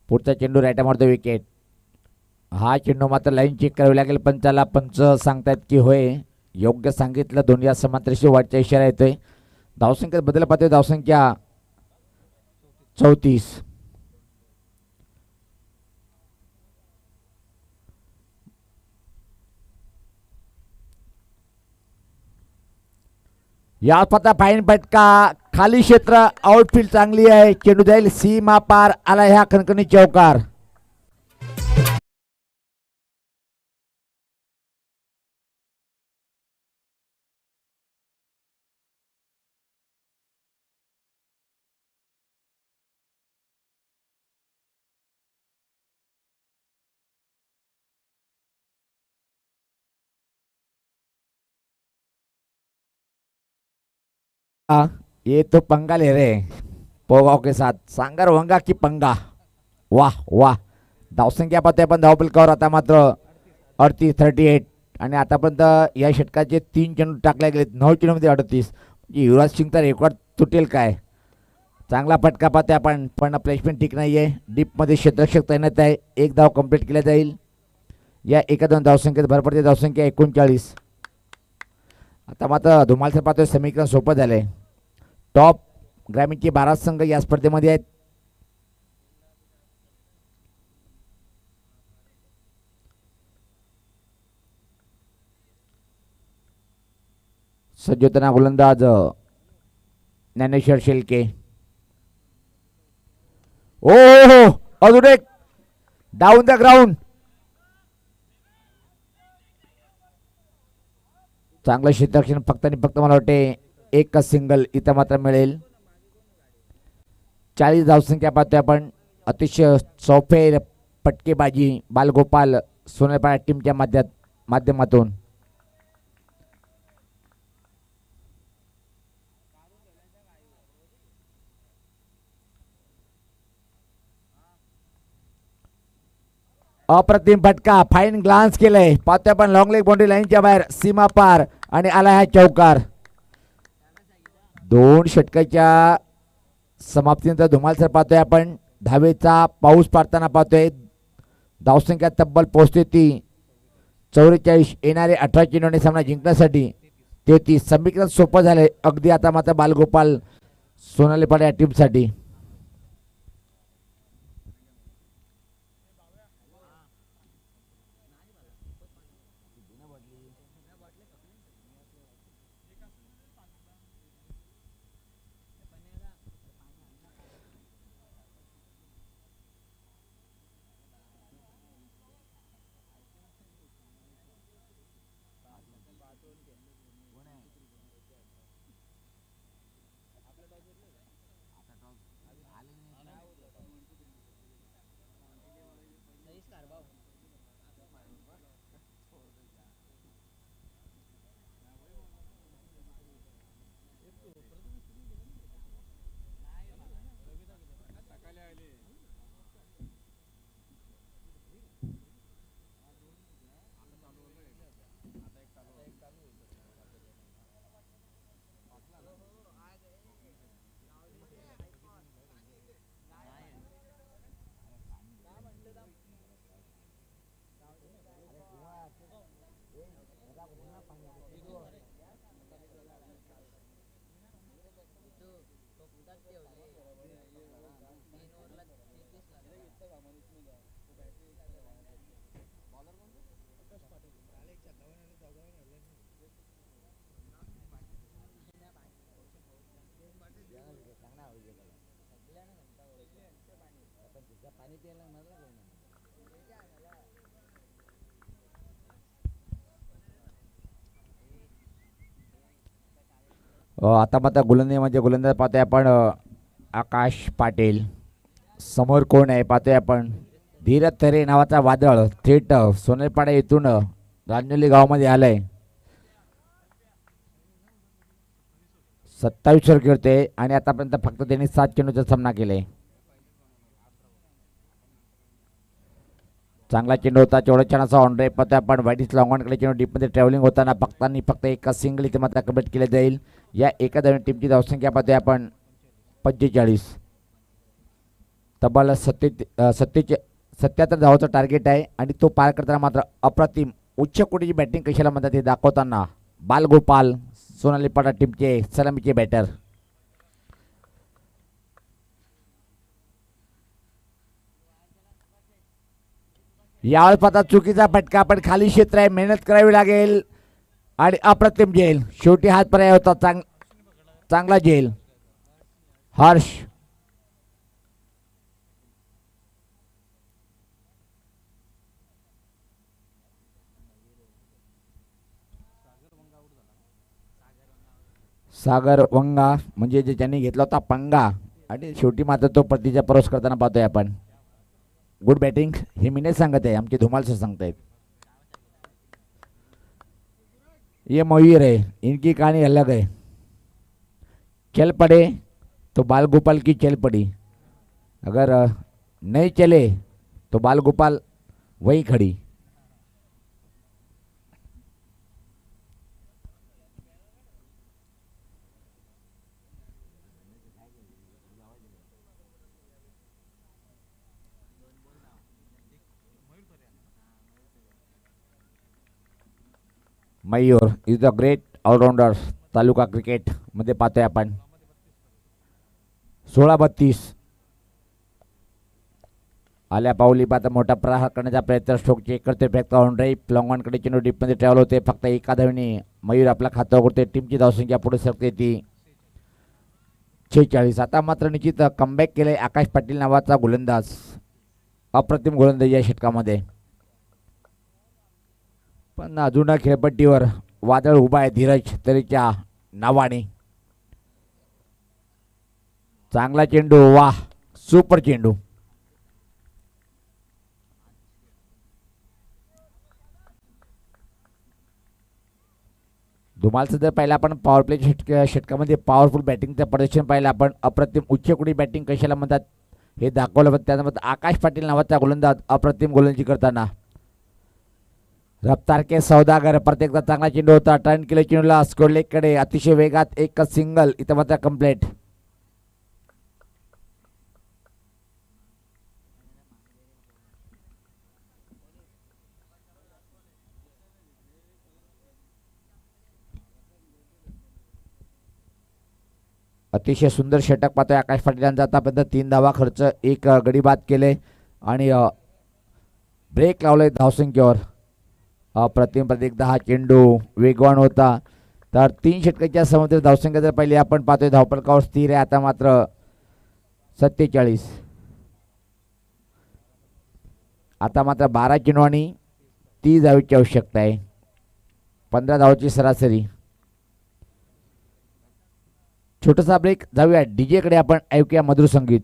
पुढचा चेंडू राईट मारतो विकेट. हा चेंडू मात्र लाईन चेक करावी लागेल पंचाला. पंच सांगतायत की होय योग्य सांगितलं. दोन्ही समांतरशी वाटचा इशारा येतोय. धावसंख्येत बदल पाहतोय. धावसंख्या 34. या पता फाईन फटका. खाली क्षेत्र आउटफील्ड चांगली आहे. चेंडू जाईल सीमा पार. आला ह्या खणखणी चौकार. ये तो पंगा ले रहे हैं पोगाव के साथ. सांगर वंगा की पंगा. वाह वाह. धावसंख्या पाहतोय आपण धावपलकावर आता मात्र 38. आणि आतापर्यंत या षटकाचे 3 चेंडू टाकले गेले. 9 चेंडूमध्ये 38. युवराज सिंगचा रेकॉर्ड तुटेल काय. चांगला फटका पाहतोय आपण पण प्लेसमेंट ठीक नाहीये. डीपमध्ये क्षेत्ररक्षक तैनात आहे. एक धाव कंप्लीट केला जाईल. या एका 2 धावसंख्येत भर पडते. धावसंख्या 39. आता मात्र धुमालसर पाहतोय समीकरण सोपं झालंय. टॉप ग्रामीणचे 12 संघ या स्पर्धेमध्ये आहेत. सज्ज होताना गोलंदाज ज्ञानेश्वर शेलके. ओ हो अजून एक डाऊन द ग्राउंड. चांगलं क्षेत्ररक्षण फक्त आणि फक्त मला वाटते एक सिंगल इथं मात्र मिळेल. 40 धावसंख्या पाहतोय आपण. अतिशय चौफेर पटकेबाजी बालगोपाल सोनेपाडा टीमच्या माध्यमातून. अप्रतिम फटका. फाईन ग्लान्स केलंय पाहतोय आपण. लॉंग लेग बाउंड्री लाईनच्या बाहेर सीमा पार आणि आला हा चौकार. 2 षटकाच्या समाप्तीनंतर धुमाल सर पाहतोय आपण. धावेचा पाऊस पडताना पाहतोय. धावसंख्या तब्बल पोहोचते ती 44. येणारे 18 चेंडूने सामना जिंकण्यासाठी 33. समीकरण सोपं झालंय अगदी. आता मात्र बालगोपाल सोनाली पाडा या टीमसाठी. आता मात्र गोलंदाज म्हणजे गोलंदाज पाहतोय आपण. आकाश पाटील. समोर कोण आहे पाहतोय आपण. धीरज तरे नावाचा वादळ थेट सोनेपाडा येथून रांजोली गावामध्ये आलंय. 27 वर खेळतोय आणि आतापर्यंत फक्त त्यांनी 7 चेंडूचा सामना केलाय. चांगला चेंडू होता. चौडा छानसा ऑन ड्राईव्ह पाहतोय आपण. वाईट लॉंग ऑनकडे चेंडू डीपमध्ये ट्रॅव्हलिंग होताना फक्त एका सिंगल इथे मात्र कम्प्लीट केले जाईल. या एका धावने टीमची धावसंख्या पाहतोय आपण 45. तब्बल 77 धावाचं टार्गेट आहे आणि तो पार करताना मात्र अप्रतिम उच्च कोटीची बॅटिंग कशाला म्हणतात ते दाखवताना बालगोपाल सोनाली पाडा टीमचे सलामीचे बॅटर. यावेळेस पाहता चुकीचा फटका. पण खाली क्षेत्र आहे. मेहनत करावी लागेल आणि अप्रतिम झेल. शेवटी हात पर्याय होता. चांगला झेल. हर्ष. सागर वंगा म्हणजे जे ज्यांनी घेतला होता पंगा आणि शेवटी मात्र तो प्रतिचा प्रवेश करताना पाहतोय आपण. गुड बॅटिंग हे मी नाही सांगत आहे. आमचे धुमाल सर सांगतायत. ये मयूर है. इनकी कहानी अलग है. चल पड़े तो बाल गोपाल की चल पड़ी. अगर नहीं चले तो बाल गोपाल वही खड़ी. Mayur is the great allrounder taluka cricket मध्ये पाहतोय आपण. 16-32 आल्या पाऊली पाहता मोठा प्रहार करण्याचा प्रयत्न. स्ट्रोक चेक करते. फक्त ऑन ड्राईव्ह लॉंग ऑनकडे चेंडू डीपमध्ये ट्रॅव्हल होते. फक्त एका धावेने मयूर आपला खाता उघडते. टीमची धावसंख्या पुढे सरकते ती 46. आता मात्र निश्चित कमबॅक केले आकाश पाटील नावाचा गोलंदाज. अप्रतिम गोलंदाज या षटकामध्ये. पण अजून खेळपट्टीवर वादळ उभा आहे धीरज तरेच्या नावाने. चांगला चेंडू. वाह सुपर चेंडू. धुमालचं जर पाहिलं आपण पॉवर प्ले षटकामध्ये पॉवरफुल बॅटिंगचं प्रदर्शन पाहिलं आपण. अप्रतिम उच्च कोटी बॅटिंग कशाला म्हणतात हे दाखवलं. त्यानंतर आकाश पाटील नावाचा गोलंदाज अप्रतिम गोलंदाजी करताना रफ्तार के सौदागर प्रत्येकदा चांगला चेंडू होता. टर्न केले चेंडूला स्कोर लेगकडे अतिशय वेगात एकच सिंगल इथं मात्र कंप्लेट. अतिशय सुंदर षटक पाहतोय आकाश पाटील यांचा. आतापर्यंत 3 धावा खर्च, 1 गडी बाद केले आणि ब्रेक लावले धावसंख्येवर. अप्रतिम प्रत्येकदा हा चेंडू वेगवान होता. तर 3 षटकाच्या समोर धावसंख्या जर पहिली आपण पाहतोय धावपलकावर स्थिर आहे आता मात्र 47. आता मात्र 12 चेंडू आणि 30 धावेची आवश्यकता आहे. 15 धावाची सरासरी. छोटासा ब्रेक, जाऊया डीजे कडे. आपण ऐकूया मधुर संगीत.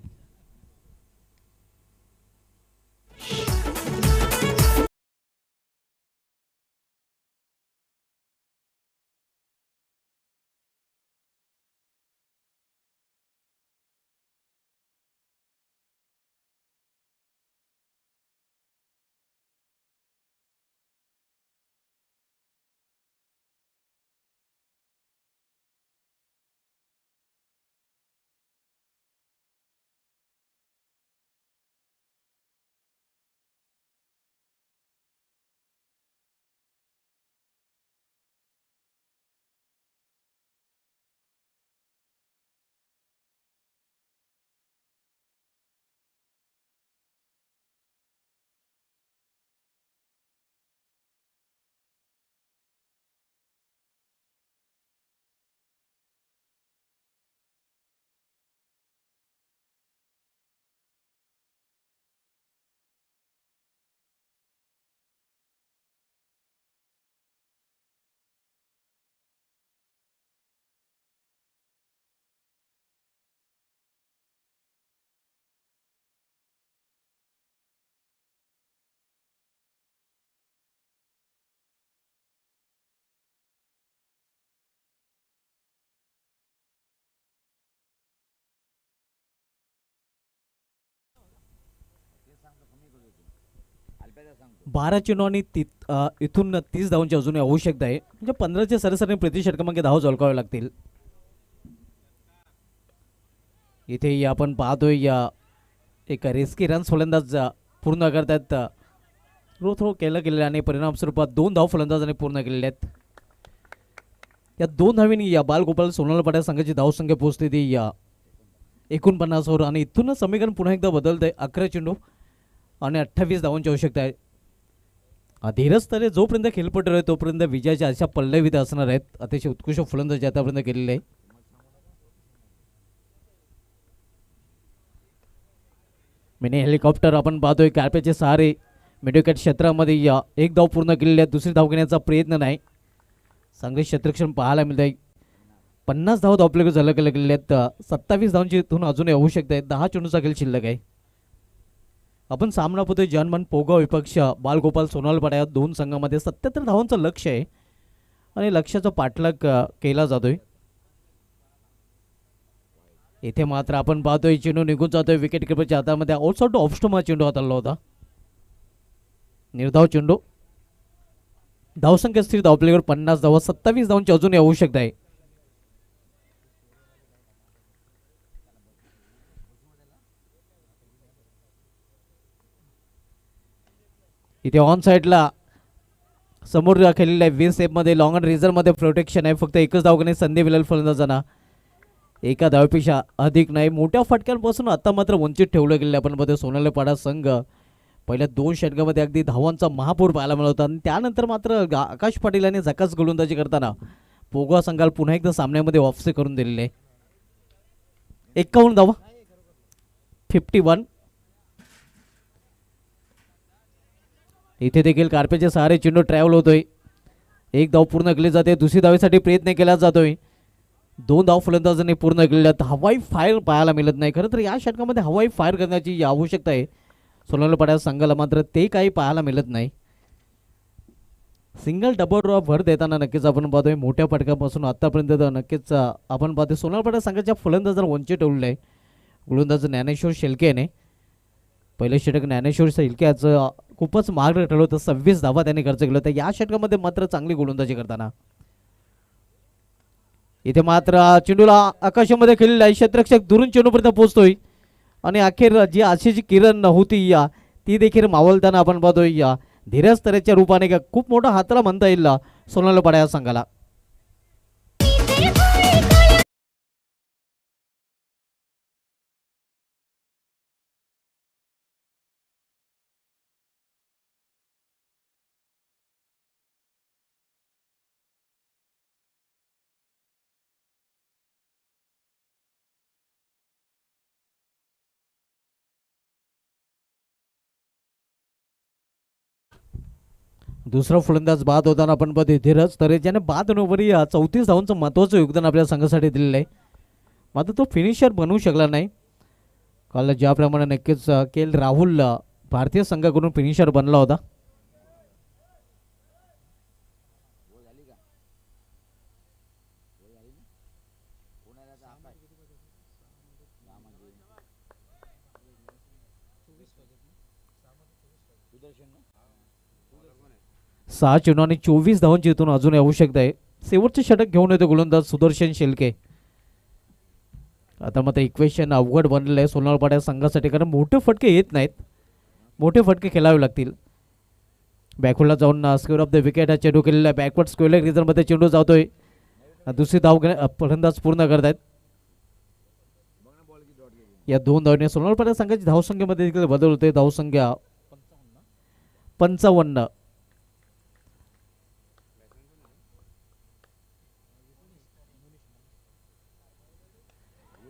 बारा चेंडू आणि इथून 30 धावांची अजून आवश्यकता आहे. म्हणजे 15च्या सरासरी प्रति षटकामागे धावा झळकावे लागतील. इथे आपण पाहतोय या एक रिस्की रन्स फलंदाज पूर्ण करतात. थ्रो केलं गेलेलं आणि परिणाम स्वरूपात 2 धाव फलंदाजांनी पूर्ण केलेल्या आहेत. या 2 धावींनी या बालगोपाल सोनाला पाट्या संघाची धावसंख्या पोहोचते ती या 49 वर. आणि इथूनच समीकरण पुन्हा एकदा बदलतंय. 11 चेंडू आणि 28 धावांची आवश्यकता आहे. धीरज तरे जोपर्यंत खेळपट्टीवर आहे तोपर्यंत विजयाच्या अशा पल्लवीत असणार आहेत. अतिशय उत्कृष्ट फलंदाजी आतापर्यंत केलेले आहे. मिनी हेलिकॉप्टर आपण पाहतोय कार्पेटचे सहारे मिडविकेट क्षेत्रामध्ये या 1 धाव पूर्ण केलेली आहे. दुसरी धाव घेण्याचा प्रयत्न नाही. चांगले क्षेत्रक्षण पाहायला मिळत. 50 धाव आपल्याकडे झालं गेलेले आहेत. 27 धावांची इथून अजूनही आवश्यकता आहे. 10 चेंडूचा खेळ शिल्लक आहे. आपण सामना पाहतोय जनमन पोगाव विपक्ष बालगोपाल सोनालपाडा या 2 संघामध्ये 77 धावांचं लक्ष आहे आणि लक्ष्याचा पाठलाग केला जातोय. इथे मात्र आपण पाहतोय चेंडू निघून जातोय विकेट किपरच्या हातामध्ये. आउटसाइड ऑफ स्टंप हा चेंडू हाताळला होता. निर्धाव चेंडू. धावसंख्या स्थिर धावपलीवर 50 धावा. 27 धावांची अजूनही आवश्यकता आहे. इथे ऑन साईडला समोर खेळलेला आहे 20 सेफमध्ये लॉंग अँड रिझर्वमध्ये प्रोटेक्शन आहे. फक्त एकच धावगाने संधी मिळेल फलंदाजांना. एका धावेपेक्षा अधिक नाही. मोठ्या फटक्यांपासून आता मात्र वंचित ठेवलं गेलेलं आपण मध्ये सोनालीपाडा संघ पहिल्या 2 षटकामध्ये अगदी धावांचा महापूर पाहायला मिळत होता. आणि त्यानंतर मात्र आकाश पाटील यांनी झकास गोलंदाजी करताना पोगवा संघाला पुन्हा एकदा सामन्यामध्ये वापसी करून दिलेले. 51 धावा. 51. इथे देखील कार्पेटचे सहारे चेंडू ट्रॅव्हल होतोय. 1 धाव पूर्ण केली जाते. दुसरी धावेसाठी प्रयत्न केला जातोय. 2 धाव फलंदाजांनी पूर्ण केलेल्या. हवाई फायर पाहायला मिळत नाही. खरं तर या षटकामध्ये हवाई फायर करण्याची आवश्यकता आहे. सोनालीपाडा संघाला मात्र ते काही पाहायला मिळत नाही. सिंगल डबल ड्रॉ भर देताना नक्कीच आपण पाहतोय मोठ्या फटकापासून आतापर्यंत नक्कीच आपण पाहतोय सोनालीपाडा संघाच्या फलंदाजाला वंचित ठेवलेलं आहे. गोलंदाज ज्ञानेश्वर शेळके याने पहिलं षटक ज्ञानेश्वर सैलक्याचं खूपच महाग ठरलं होतं. 26 धावा त्यांनी खर्च केलं होतं या षटकामध्ये मात्र चांगली गोलंदाजी करताना. इथे मात्र चेंडूला आकाशामध्ये खेळलेला आहे. क्षेत्ररक्षक दुरून चेंडूपर्यंत पोहोचतोय आणि अखेर जी आशेची किरण होती या ती देखील मावळताना आपण पाहतोय या धीरज तऱ्हेच्या रूपाने का खूप मोठा हाताला म्हणता येईल सोनाली पाडा या संघाला. दुसरा फलंदाज बाद होताना आपण पाहतोय धीरज तरे ज्याने बाद होण्यावरी 34 धावांचं महत्त्वाचं योगदान आपल्या संघासाठी दिलेलं आहे. मात्र तो फिनिशर बनवू शकला नाही. काल ज्याप्रमाणे नक्कीच के एल राहुल भारतीय संघाकडून फिनिशर बनला होता. सहा चेंडू आणि 24 धावांची इथून अजून आवश्यकता आहे. शेवटचे षटक घेऊन येतो गोलंदाज सुदर्शन शेलके. आता मात्र इक्वेशन अवघड बनलेलं आहे सोनाळपाड्या संघासाठी कारण मोठे फटके येत नाहीत. मोठे फटके खेळावे लागतील. बॅकवर्डला जाऊन स्क्वेअर ऑफ द विकेट हा चेंडू केलेला आहे. बॅकवर्ड स्क्वेअर रिझनमध्ये चेंडू जातोय. दुसरी धाव फलंदाज पूर्ण करत आहेत. या दोन धावने सोनाळपाड्या संघाची धावसंख्येमध्ये देखील बदल होते. धावसंख्या 55.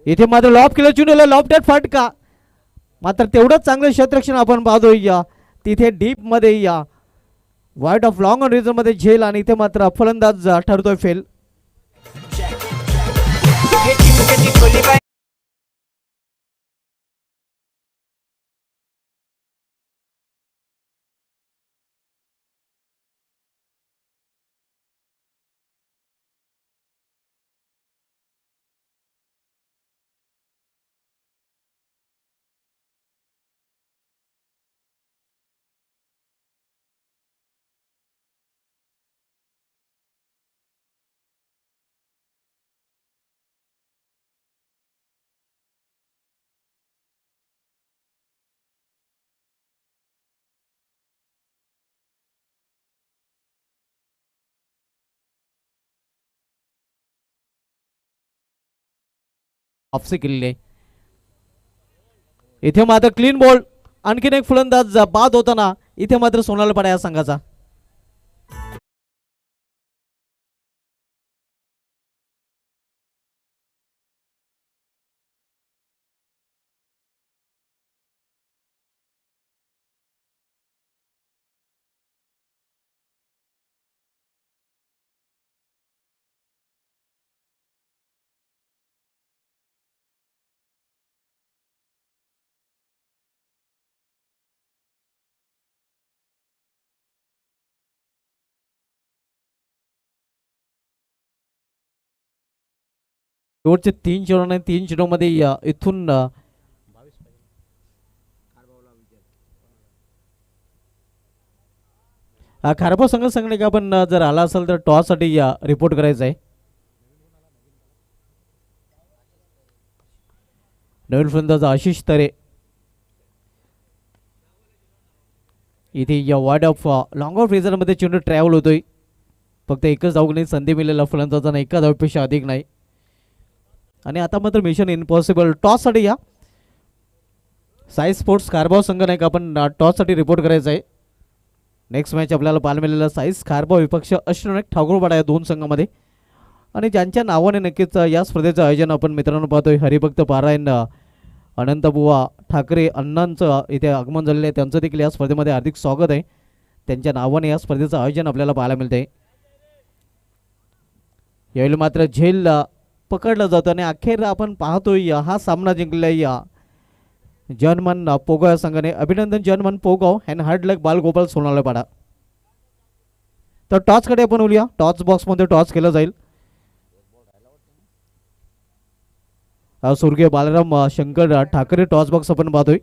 इथे मात्र लॉब केलं चेंडूला लॉफ्टेड फटका. मात्र तेवढंच चांगलं क्षेत्ररक्षण आपण पाहतोय या तिथे डीप मध्ये या वाईट ऑफ लॉंग ऑन रिझन मध्ये झेल आणि इथे मात्र फलंदाज ठरतोय फेल. ऑफसे केलेले इथे मात्र क्लीन बॉल. आणखीन एक फलंदाज बाद होताना इथे मात्र सोनाळपाडा या संघाचा. शेवटचे 3 चेंडू आणि 3 चेंडूमध्ये इथून खारपा संघ सांगणे का आपण जर आला असेल तर टॉस साठी रिपोर्ट करायचा आहे. नवीन फलंदाज आशिष तरे. इथे या ward of long of reason मध्ये चेंडू ट्रॅव्हल होतोय. फक्त एकच धावण्याची संधी मिळालेला फलंदाजांना एका धावेपेक्षा अधिक नाही. आणि आता मात्र मिशन इम्पॉसिबल टॉस साठी या साई स्पोर्ट्स खारबाव संघ नाही का आपण टॉस साठी रिपोर्ट करायचं आहे. नेक्स्ट मॅच आपल्याला पाहायला मिळालेला साईस खारबाव विपक्ष अष्टनायक ठाकूरपाडा या दोन संघामध्ये आणि ज्यांच्या नावाने नक्कीच या स्पर्धेचं आयोजन आपण मित्रांनो पाहतोय हरिभक्त पारायण अनंतबुवा ठाकरे अण्णांचं इथे आगमन झालेलं आहे. त्यांचं देखील या स्पर्धेमध्ये हार्दिक स्वागत आहे. त्यांच्या नावाने या स्पर्धेचं आयोजन आपल्याला पाहायला मिळतंय. यावेळी मात्र झेल पकडलं जातं आणि अखेर आपण पाहतोय हा सामना जिंकलेला या जनमन पोगाव या संघाने. अभिनंदन जनमन पोगाव अँड हार्ड लक बालगोपाल सोनाळपाडा. तर टॉसकडे आपण बोलूया. टॉस बॉक्समध्ये टॉस केलं जाईल. स्वर्गीय बालराम शंकर ठाकरे टॉस बॉक्स आपण पाहतोय.